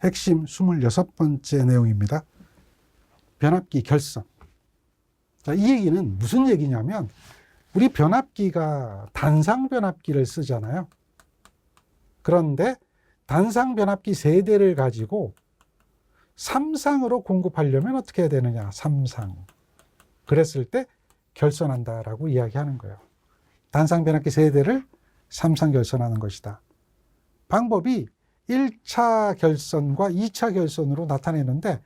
핵심 26번째 내용입니다. 변압기 결선. 자, 이 얘기는 무슨 얘기냐면 우리 변압기가 단상 변압기를 쓰잖아요. 그런데 단상 변압기 3대를 가지고 3상으로 공급하려면 어떻게 해야 되느냐? 3상. 그랬을 때 결선한다라고 이야기하는 거예요. 단상 변압기 3대를 3상 결선하는 것이다. 방법이 1차 결선과 2차 결선으로 나타내는데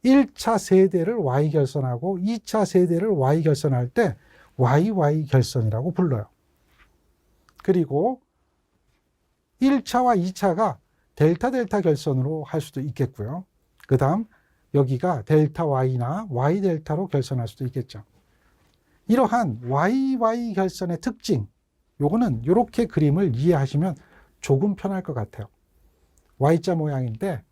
1차 세대를 Y 결선하고 2차 세대를 Y 결선할 때 YY 결선이라고 불러요. 그리고 1차와 2차가 델타 델타 결선으로 할 수도 있겠고요. 그 다음 여기가 델타 Y나 Y 델타로 결선할 수도 있겠죠. 이러한 YY 결선의 특징, 요거는 이렇게 그림을 이해하시면 조금 편할 것 같아요. Y자 모양인데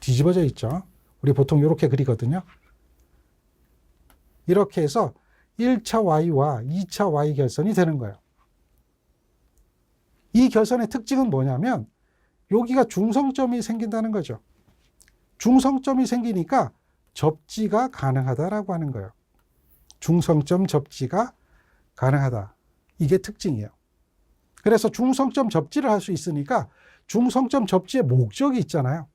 뒤집어져 있죠. 우리 보통 이렇게 그리거든요. 이렇게 해서 1차 Y와 2차 Y 결선이 되는 거예요. 이 결선의 특징은 뭐냐면 여기가 중성점이 생긴다는 거죠. 중성점이 생기니까 접지가 가능하다라고 하는 거예요. 중성점 접지가 가능하다. 이게 특징이에요. 그래서 중성점 접지를 할 수 있으니까 중성점 접지의 목적이 있잖아요.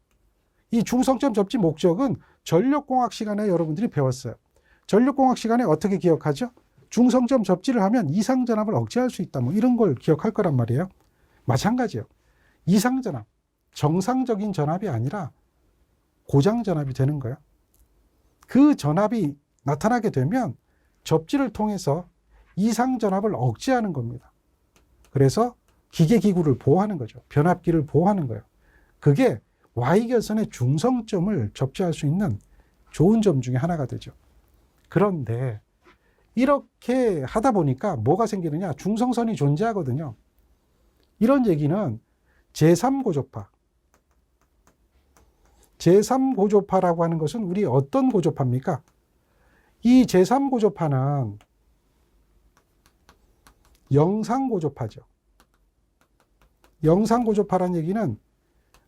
이 중성점 접지 목적은 전력공학 시간에 여러분들이 배웠어요. 전력공학 시간에 어떻게 기억하죠? 중성점 접지를 하면 이상전압을 억제할 수 있다. 뭐 이런 걸 기억할 거란 말이에요. 마찬가지예요. 이상전압, 정상적인 전압이 아니라 고장전압이 되는 거예요. 그 전압이 나타나게 되면 접지를 통해서 이상전압을 억제하는 겁니다. 그래서 기계기구를 보호하는 거죠. 변압기를 보호하는 거예요. 그게 Y결선의 중성점을 접지할 수 있는 좋은 점 중에 하나가 되죠. 그런데 이렇게 하다 보니까 뭐가 생기느냐? 중성선이 존재하거든요. 이런 얘기는 제3고조파. 제3고조파라고 하는 것은 우리 어떤 고조파입니까? 이 제3고조파는 영상고조파죠. 영상고조파란 얘기는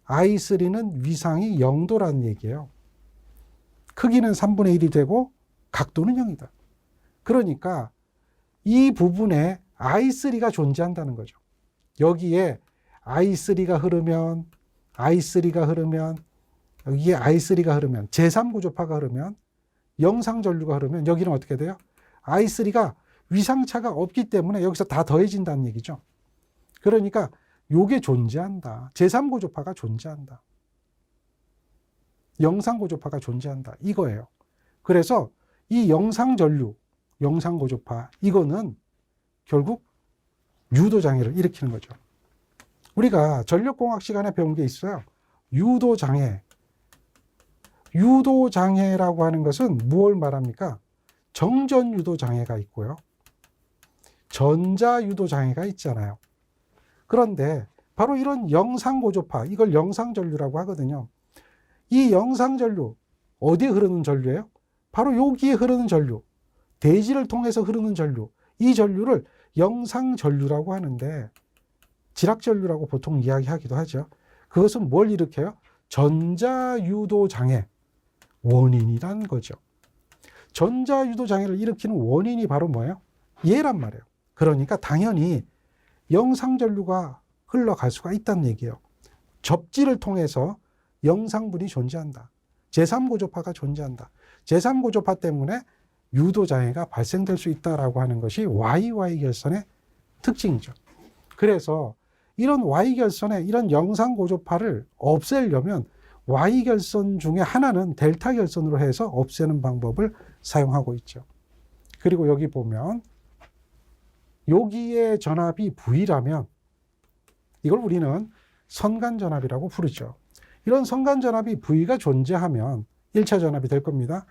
I3는 위상이 0도라는 얘기예요. 크기는 3분의 1이 되고 각도는 0이다. 그러니까 이 부분에 I3가 존재한다는 거죠. 여기에 I3가 흐르면 여기에 I3가 흐르면 제3고조파가 흐르면 영상전류가 흐르면 여기는 어떻게 돼요? I3가 위상차가 없기 때문에 여기서 다 더해진다는 얘기죠. 그러니까 요게 존재한다. 제3고조파가 존재한다. 영상고조파가 존재한다. 이거예요. 그래서 이 영상전류, 영상고조파, 이거는 결국 유도장애를 일으키는 거죠. 우리가 전력공학 시간에 배운 게 있어요. 유도장애. 유도장애라고 하는 것은 무엇을 말합니까? 정전유도장애가 있고요. 전자유도장애가 있잖아요. 그런데 바로 이런 영상고조파, 이걸 영상전류라고 하거든요. 이 영상전류, 어디에 흐르는 전류예요? 바로 여기에 흐르는 전류, 대지를 통해서 흐르는 전류, 이 전류를 영상전류라고 하는데 지락전류라고 보통 이야기하기도 하죠. 그것은 뭘 일으켜요? 전자유도장애 원인이란 거죠. 전자유도장애를 일으키는 원인이 바로 뭐예요? 얘란 말이에요. 그러니까 당연히 영상전류가 흘러갈 수가 있다는 얘기예요. 접지를 통해서 영상분이 존재한다. 제3고조파가 존재한다. 제3고조파 때문에 유도장애가 발생될 수 있다라고 하는 것이 YY 결선의 특징이죠. 그래서 이런 Y 결선의 이런 영상고조파를 없애려면 Y 결선 중에 하나는 델타 결선으로 해서 없애는 방법을 사용하고 있죠. 그리고 여기 보면 여기에 전압이 V라면 이걸 우리는 선간전압이라고 부르죠. 이런 선간전압이 V가 존재하면 1차 전압이 될 겁니다.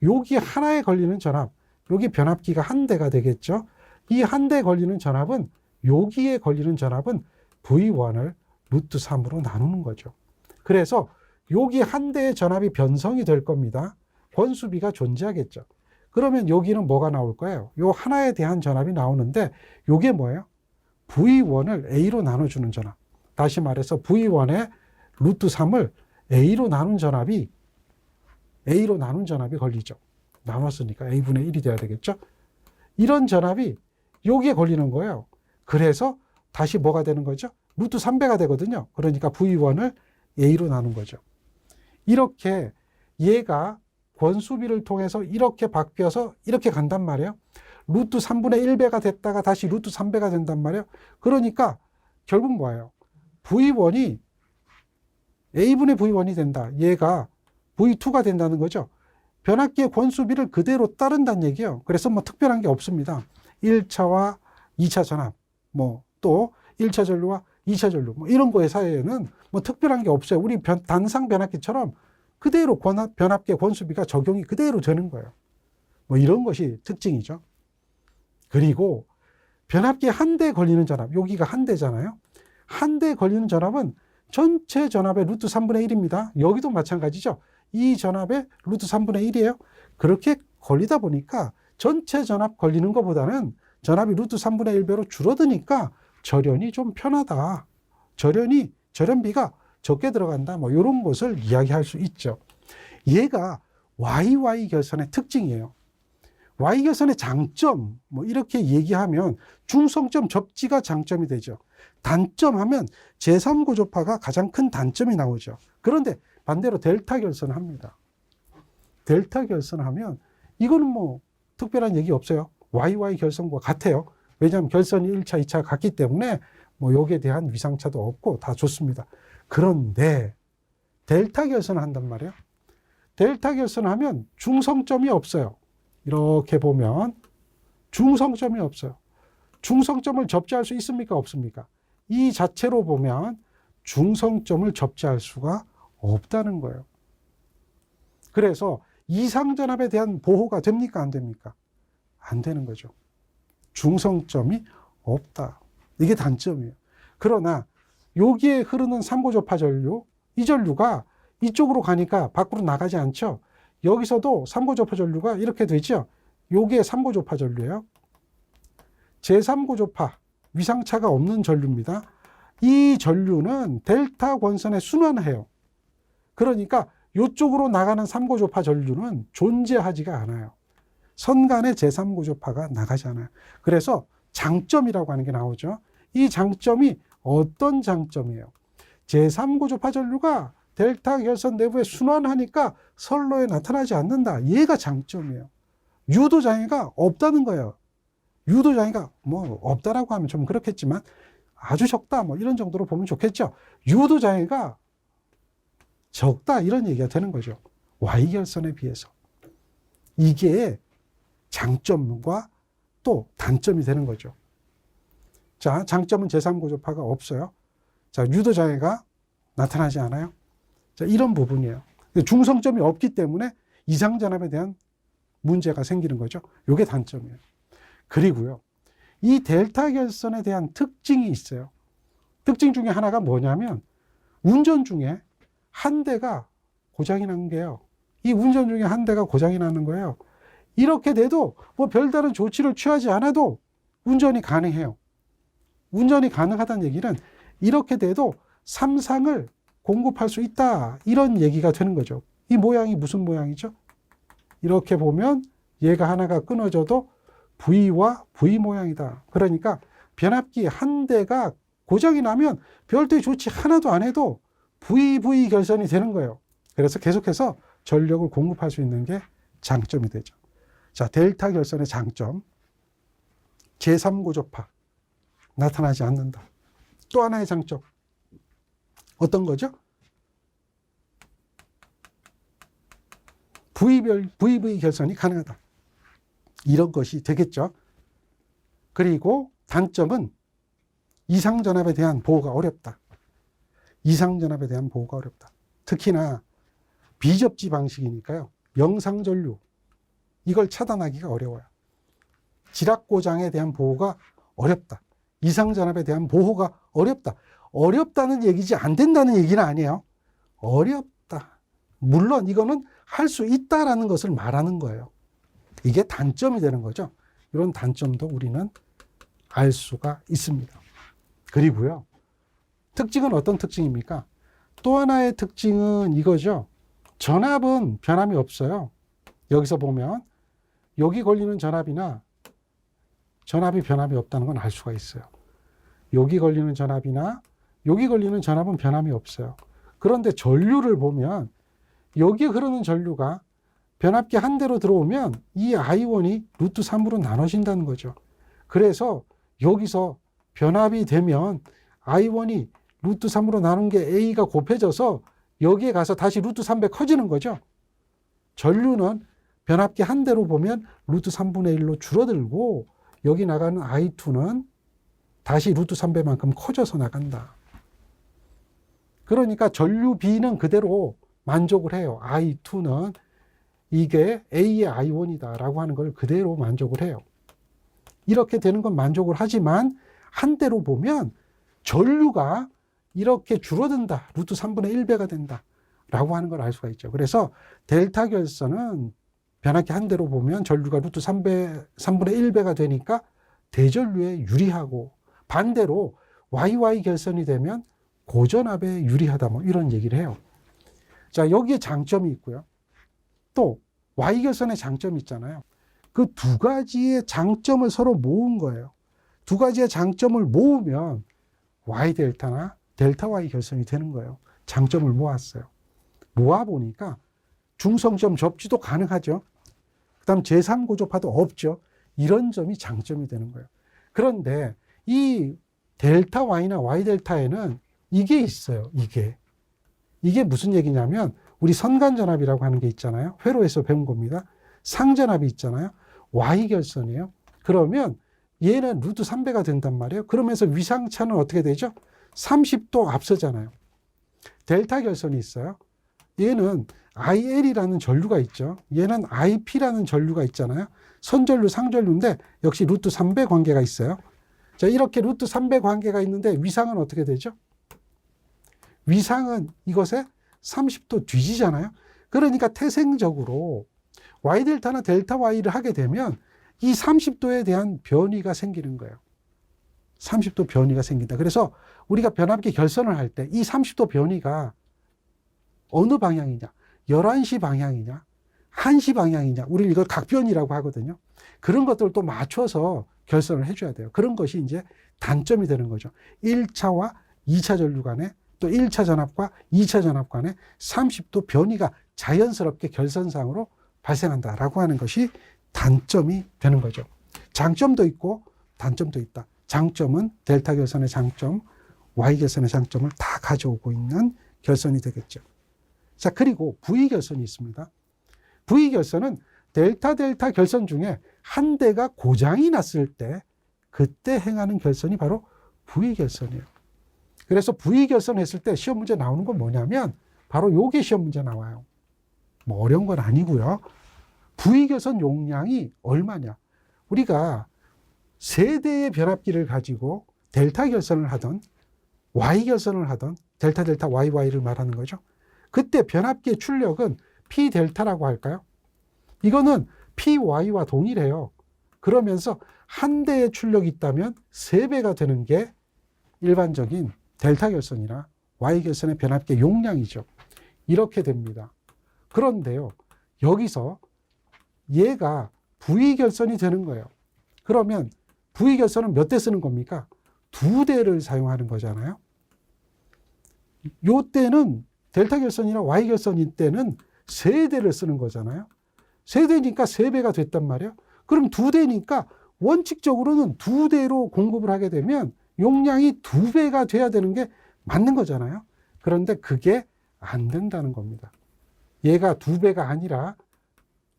여기 하나에 걸리는 전압, 여기 변압기가 한 대가 되겠죠. 이 한 대에 걸리는 전압은 여기에 걸리는 전압은 V1을 루트 3으로 나누는 거죠. 그래서 여기 한 대의 전압이 변성이 될 겁니다. 권수비가 존재하겠죠. 그러면 여기는 뭐가 나올 거예요? 요 하나에 대한 전압이 나오는데 요게 뭐예요? V1을 A로 나눠주는 전압. 다시 말해서 V1의 루트 3을 A로 나눈 전압이 걸리죠. 나눴으니까 A분의 1이 돼야 되겠죠? 이런 전압이 여기에 걸리는 거예요. 그래서 다시 뭐가 되는 거죠? 루트 3배가 되거든요. 그러니까 V1을 A로 나눈 거죠. 이렇게 얘가 권수비를 통해서 이렇게 바뀌어서 이렇게 간단 말이에요. 루트 3분의 1배가 됐다가 다시 루트 3배가 된단 말이에요. 그러니까 결국 뭐예요? V1이 A분의 V1이 된다. 얘가 V2가 된다는 거죠. 변압기의 권수비를 그대로 따른다는 얘기예요. 그래서 뭐 특별한 게 없습니다. 1차와 2차 전압, 또 1차 전류와 2차 전류, 이런 거에 사이에는 뭐 특별한 게 없어요. 우리 단상 변압기처럼 그대로 변압기의 권수비가 적용이 그대로 되는 거예요. 이런 것이 특징이죠. 그리고 변압기 한 대 걸리는 전압, 여기가 한 대잖아요. 한 대 걸리는 전압은 전체 전압의 루트 3분의 1입니다. 여기도 마찬가지죠. 이 전압의 루트 3분의 1이에요. 그렇게 걸리다 보니까 전체 전압 걸리는 것보다는 전압이 루트 3분의 1배로 줄어드니까 절연이 좀 편하다. 절연비가 적게 들어간다. 이런 것을 이야기할 수 있죠. 얘가 YY 결선의 특징이에요. Y 결선의 장점, 이렇게 얘기하면 중성점 접지가 장점이 되죠. 단점 하면 제3고조파가 가장 큰 단점이 나오죠. 그런데 반대로 델타 결선을 합니다. 델타 결선을 하면 이거는 특별한 얘기 없어요. YY 결선과 같아요. 왜냐하면 결선이 1차, 2차 같기 때문에 여기에 대한 위상차도 없고 다 좋습니다. 그런데 델타 결선을 한단 말이에요. 델타 결선을 하면 중성점이 없어요. 이렇게 보면 중성점이 없어요. 중성점을 접지할 수 있습니까? 없습니까? 이 자체로 보면 중성점을 접지할 수가 없다는 거예요. 그래서 이상전압에 대한 보호가 됩니까? 안 됩니까? 안 되는 거죠. 중성점이 없다. 이게 단점이에요. 그러나 여기에 흐르는 3고조파 전류, 이 전류가 이쪽으로 가니까 밖으로 나가지 않죠. 여기서도 3고조파 전류가 이렇게 되죠. 요게 3고조파 전류예요. 제3고조파, 위상차가 없는 전류입니다. 이 전류는 델타 권선에 순환해요. 그러니까 이쪽으로 나가는 3고조파 전류는 존재하지가 않아요. 선간에 제3고조파가 나가지 않아요. 그래서 장점이라고 하는 게 나오죠. 이 장점이 어떤 장점이에요? 제3고조파 전류가 델타 결선 내부에 순환하니까 선로에 나타나지 않는다. 얘가 장점이에요. 유도장애가 없다는 거예요. 유도장애가 없다라고 하면 좀 그렇겠지만 아주 적다 이런 정도로 보면 좋겠죠. 유도장애가 적다 이런 얘기가 되는 거죠. Y결선에 비해서. 이게 장점과 또 단점이 되는 거죠. 자, 장점은 제3고조파가 없어요. 자, 유도장애가 나타나지 않아요. 자, 이런 부분이에요. 중성점이 없기 때문에 이상전압에 대한 문제가 생기는 거죠. 이게 단점이에요. 그리고요, 이 델타 결선에 대한 특징이 있어요. 특징 중에 하나가 뭐냐면 운전 중에 한 대가 고장이 난 게요. 이 운전 중에 한 대가 고장이 나는 거예요. 이렇게 돼도 별다른 조치를 취하지 않아도 운전이 가능해요. 운전이 가능하다는 얘기는 이렇게 돼도 삼상을 공급할 수 있다. 이런 얘기가 되는 거죠. 이 모양이 무슨 모양이죠? 이렇게 보면 얘가 하나가 끊어져도 V와 V 모양이다. 그러니까 변압기 한 대가 고장이 나면 별도의 조치 하나도 안 해도 VV 결선이 되는 거예요. 그래서 계속해서 전력을 공급할 수 있는 게 장점이 되죠. 자, 델타 결선의 장점. 제3고조파. 나타나지 않는다. 또 하나의 장점. 어떤 거죠? VV 결선이 가능하다. 이런 것이 되겠죠. 그리고 단점은 이상전압에 대한 보호가 어렵다. 이상전압에 대한 보호가 어렵다. 특히나 비접지 방식이니까요. 영상전류. 이걸 차단하기가 어려워요. 지락고장에 대한 보호가 어렵다. 이상전압에 대한 보호가 어렵다. 어렵다는 얘기지 안 된다는 얘기는 아니에요. 어렵다. 물론 이거는 할 수 있다라는 것을 말하는 거예요. 이게 단점이 되는 거죠. 이런 단점도 우리는 알 수가 있습니다. 그리고요. 특징은 어떤 특징입니까? 또 하나의 특징은 이거죠. 전압은 변함이 없어요. 여기서 보면 여기 걸리는 전압이나 전압이 변함이 없다는 건 알 수가 있어요. 여기 걸리는 전압이나 여기 걸리는 전압은 변함이 없어요. 그런데 전류를 보면 여기 흐르는 전류가 변압기 한 대로 들어오면 이 I1이 루트 3으로 나눠진다는 거죠. 그래서 여기서 변압이 되면 I1이 루트 3으로 나눈 게 A가 곱해져서 여기에 가서 다시 루트 3배 커지는 거죠. 전류는 변압기 한 대로 보면 루트 3분의 1로 줄어들고 여기 나가는 I2는 다시 루트 3배만큼 커져서 나간다. 그러니까 전류 B는 그대로 만족을 해요. I2는 이게 A의 I1이다 라고 하는 걸 그대로 만족을 해요. 이렇게 되는 건 만족을 하지만 한 대로 보면 전류가 이렇게 줄어든다. 루트 3분의 1배가 된다. 라고 하는 걸 알 수가 있죠. 그래서 델타 결선은 변압기 한 대로 보면 전류가 루트 3분의 1배가 되니까 대전류에 유리하고 반대로 YY 결선이 되면 고전압에 유리하다. 뭐 이런 얘기를 해요. 자, 여기에 장점이 있고요. 또 Y 결선의 장점이 있잖아요. 그 두 가지의 장점을 서로 모은 거예요. 두 가지의 장점을 모으면 Y 델타나 델타 Y 결선이 되는 거예요. 장점을 모았어요. 모아보니까 중성점 접지도 가능하죠. 그 다음 제3고조파도 없죠. 이런 점이 장점이 되는 거예요. 그런데 이 델타 Y나 Y 델타에는 이게 있어요. 이게 무슨 얘기냐면 우리 선간전압이라고 하는 게 있잖아요. 회로에서 배운 겁니다. 상전압이 있잖아요. Y 결선이에요. 그러면 얘는 루트 3배가 된단 말이에요. 그러면서 위상차는 어떻게 되죠? 30도 앞서잖아요. 델타 결선이 있어요. 얘는 IL이라는 전류가 있죠. 얘는 IP라는 전류가 있잖아요. 선전류, 상전류인데 역시 루트 3배 관계가 있어요. 자, 이렇게 루트 3배 관계가 있는데 위상은 어떻게 되죠? 위상은 이것에 30도 뒤지잖아요. 그러니까 태생적으로 Y 델타나 델타 Y를 하게 되면 이 30도에 대한 변이가 생기는 거예요. 30도 변이가 생긴다. 그래서 우리가 변압기 결선을 할 때 이 30도 변이가 어느 방향이냐, 11시 방향이냐, 1시 방향이냐, 우리 이걸 각변이라고 하거든요. 그런 것들을 또 맞춰서 결선을 해줘야 돼요. 그런 것이 이제 단점이 되는 거죠. 1차와 2차 전류 간에 또 1차 전압과 2차 전압 간에 30도 변이가 자연스럽게 결선상으로 발생한다라고 하는 것이 단점이 되는 거죠. 장점도 있고 단점도 있다. 장점은 델타 결선의 장점, Y 결선의 장점을 다 가져오고 있는 결선이 되겠죠. 자, 그리고 V 결선이 있습니다. V 결선은 델타 결선 중에 한 대가 고장이 났을 때 그때 행하는 결선이 바로 V 결선이에요. 그래서 V 결선 했을 때 시험 문제 나오는 건 뭐냐면 바로 요게 시험 문제 나와요. 뭐 어려운 건 아니고요. V 결선 용량이 얼마냐? 우리가 세 대의 변압기를 가지고 델타 결선을 하던 Y 결선을 하던 델타 YY를 말하는 거죠. 그때 변압기의 출력은 P 델타라고 할까요? 이거는 PY와 동일해요. 그러면서 한 대의 출력이 있다면 3배가 되는 게 일반적인 델타 결선이나 Y 결선의 변압기의 용량이죠. 이렇게 됩니다. 그런데요, 여기서 얘가 V 결선이 되는 거예요. 그러면 V 결선은 몇 대 쓰는 겁니까? 2대를 사용하는 거잖아요. 요 때는 델타 결선이나 Y 결선일 때는 3대를 쓰는 거잖아요. 3대니까 3배가 됐단 말이에요. 그럼 2대니까 원칙적으로는 2대로 공급을 하게 되면 용량이 2배가 돼야 되는 게 맞는 거잖아요. 그런데 그게 안 된다는 겁니다. 얘가 2배가 아니라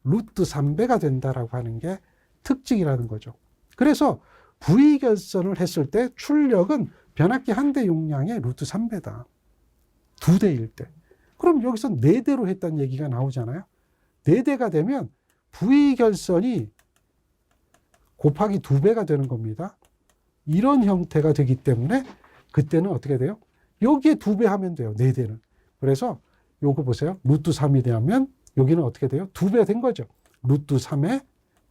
루트 3배가 된다라고 하는 게 특징이라는 거죠. 그래서 V 결선을 했을 때 출력은 변압기 한 대 용량의 루트 3배다. 2대일 때. 그럼 여기서 4대로 했다는 얘기가 나오잖아요. 4대가 되면 V 결선이 곱하기 2배가 되는 겁니다. 이런 형태가 되기 때문에 그때는 어떻게 돼요? 여기에 2배 하면 돼요. 4대는. 그래서 요거 보세요. 루트 3이 되면 여기는 어떻게 돼요? 2배 된 거죠. 루트 3에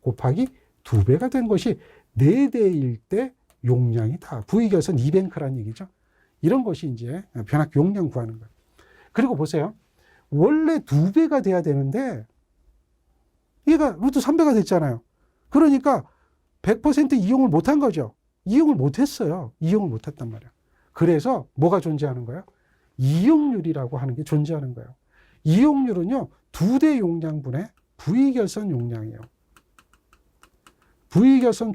곱하기 2배가 된 것이 4대일 때 용량이다. 부위결선 2뱅크라는 얘기죠. 이런 것이 이제 변압기 용량 구하는 거예요. 그리고 보세요. 원래 2배가 돼야 되는데 얘가 루트 3배가 됐잖아요. 그러니까 100% 이용을 못한 거죠. 이용을 못했어요. 이용을 못했단 말이에요. 그래서 뭐가 존재하는 거예요? 이용률이라고 하는 게 존재하는 거예요. 이용률은요, 2대 용량분의 부위결선 용량이에요. 부위결선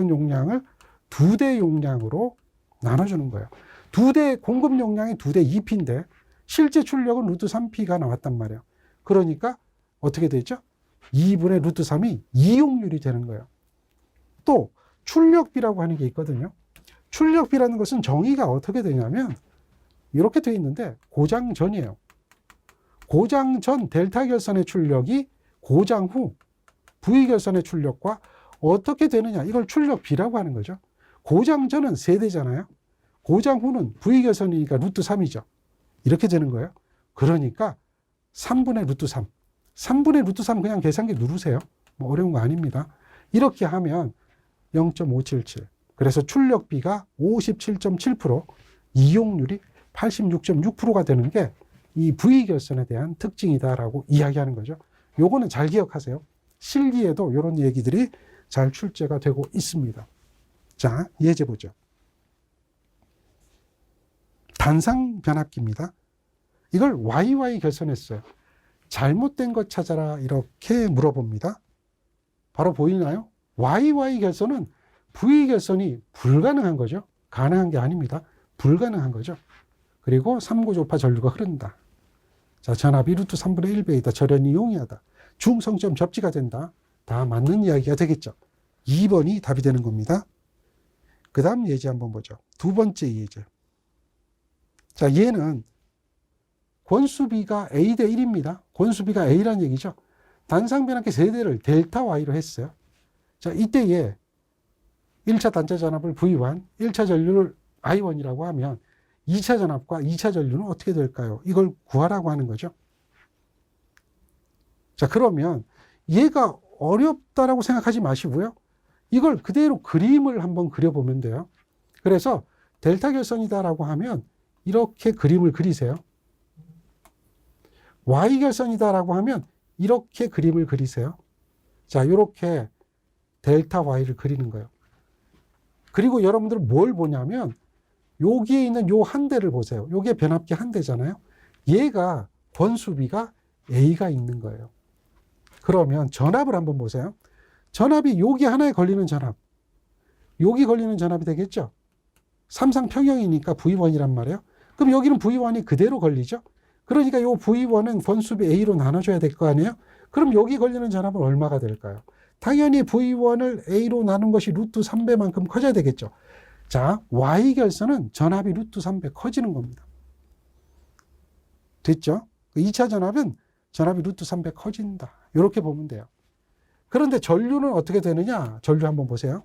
용량을 2대 용량으로 나눠주는 거예요. 2대 공급 용량이 2대 2P인데 실제 출력은 루트 3P가 나왔단 말이에요. 그러니까 어떻게 되죠? 2분의 루트 3이 이용률이 되는 거예요. 또 출력비라고 하는 게 있거든요. 출력비라는 것은 정의가 어떻게 되냐면 이렇게 되어 있는데 고장 전이에요. 고장 전 델타 결선의 출력이 고장 후 V 결선의 출력과 어떻게 되느냐, 이걸 출력비라고 하는 거죠. 고장 전은 세대잖아요. 고장 후는 V 결선이니까 루트 3이죠. 이렇게 되는 거예요. 그러니까 3분의 루트 3. 3분의 루트 3 그냥 계산기 누르세요. 뭐 어려운 거 아닙니다. 이렇게 하면 0.577. 그래서 출력비가 57.7%, 이용률이 86.6%가 되는 게 이 V결선에 대한 특징이다라고 이야기하는 거죠. 요거는 잘 기억하세요. 실기에도 이런 얘기들이 잘 출제가 되고 있습니다. 자, 예제 보죠. 단상 변압기입니다. 이걸 YY 결선했어요. 잘못된 것 찾아라 이렇게 물어봅니다. 바로 보이나요? YY 결선은 V 결선이 불가능한 거죠. 가능한 게 아닙니다. 불가능한 거죠. 그리고 3구조파 전류가 흐른다. 자, 전압이 루트 3분의 1배이다. 절연이 용이하다. 중성점 접지가 된다. 다 맞는 이야기가 되겠죠. 2번이 답이 되는 겁니다. 그 다음 예제 한번 보죠. 두 번째 예제. 자, 얘는 권수비가 A 대 1입니다. 권수비가 A란 얘기죠. 단상변압기 세대를 델타 Y로 했어요. 자, 이때 얘 1차 단자 전압을 V1, 1차 전류를 I1이라고 하면 2차 전압과 2차 전류는 어떻게 될까요? 이걸 구하라고 하는 거죠. 자, 그러면 얘가 어렵다라고 생각하지 마시고요. 이걸 그대로 그림을 한번 그려보면 돼요. 그래서 델타 결선이다라고 하면 이렇게 그림을 그리세요. Y 결선이다라고 하면 이렇게 그림을 그리세요. 자, 이렇게 델타 Y를 그리는 거예요. 그리고 여러분들은 뭘 보냐면 여기에 있는 요 한 대를 보세요. 요게 변압기 한 대잖아요. 얘가 권수비가 A가 있는 거예요. 그러면 전압을 한번 보세요. 전압이 여기 하나에 걸리는 전압, 여기 걸리는 전압이 되겠죠. 삼상평형이니까 V1이란 말이에요. 그럼 여기는 V1이 그대로 걸리죠. 그러니까 요 V1은 권수비 A로 나눠줘야 될 거 아니에요. 그럼 여기 걸리는 전압은 얼마가 될까요? 당연히 V1을 A로 나눈 것이 루트 3배만큼 커져야 되겠죠. 자, Y결선은 전압이 루트 3배 커지는 겁니다. 됐죠? 2차 전압은 전압이 루트 3배 커진다. 이렇게 보면 돼요. 그런데 전류는 어떻게 되느냐? 전류 한번 보세요.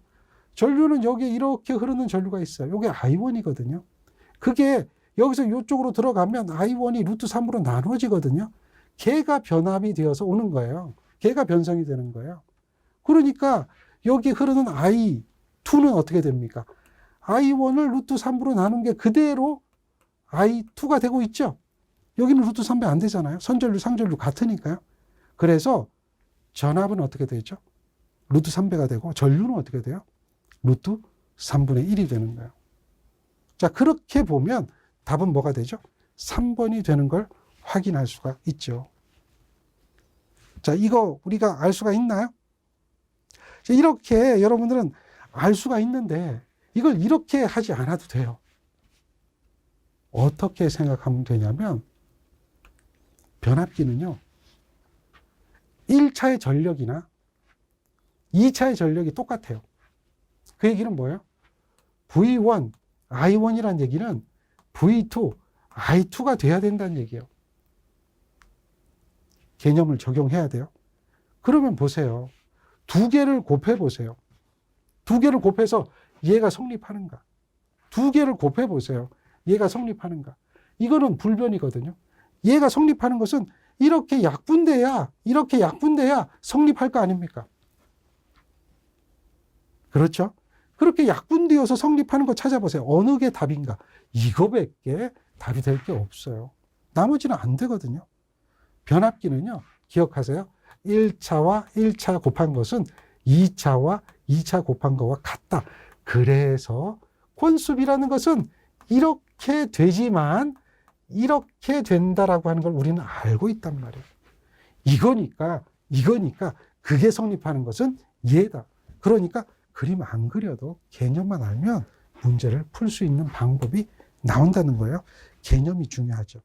전류는 여기에 이렇게 흐르는 전류가 있어요. 이게 I1이거든요. 그게 여기서 이쪽으로 들어가면 I1이 루트 3으로 나눠지거든요. 걔가 변압이 되어서 오는 거예요. 걔가 변성이 되는 거예요. 그러니까 여기 흐르는 I2는 어떻게 됩니까? I1을 루트 3으로 나눈 게 그대로 I2가 되고 있죠. 여기는 루트 3배 안 되잖아요. 선전류, 상전류 같으니까요. 그래서 전압은 어떻게 되죠? 루트 3배가 되고 전류는 어떻게 돼요? 루트 3분의 1이 되는 거예요. 자, 그렇게 보면 답은 뭐가 되죠? 3번이 되는 걸 확인할 수가 있죠. 자, 이거 우리가 알 수가 있나요? 자, 이렇게 여러분들은 알 수가 있는데 이걸 이렇게 하지 않아도 돼요. 어떻게 생각하면 되냐면 변압기는요. 1차의 전력이나 2차의 전력이 똑같아요. 그 얘기는 뭐예요? V1, I1이라는 얘기는 V2, I2가 돼야 된다는 얘기예요. 개념을 적용해야 돼요. 그러면 보세요. 두 개를 곱해보세요. 두 개를 곱해서 얘가 성립하는가? 두 개를 곱해보세요. 얘가 성립하는가? 이거는 불변이거든요. 얘가 성립하는 것은 이렇게 약분돼야 성립할 거 아닙니까? 그렇죠? 그렇게 약분되어서 성립하는 거 찾아보세요. 어느 게 답인가? 이거밖에 답이 될 게 없어요. 나머지는 안 되거든요. 변압기는요, 기억하세요. 1차와 1차 곱한 것은 2차와 2차 곱한 것과 같다. 그래서 콘수비라는 것은 이렇게 되지만 이렇게 된다라고 하는 걸 우리는 알고 있단 말이에요. 이거니까 그게 성립하는 것은 얘다. 그러니까 그림 안 그려도 개념만 알면 문제를 풀 수 있는 방법이 나온다는 거예요. 개념이 중요하죠.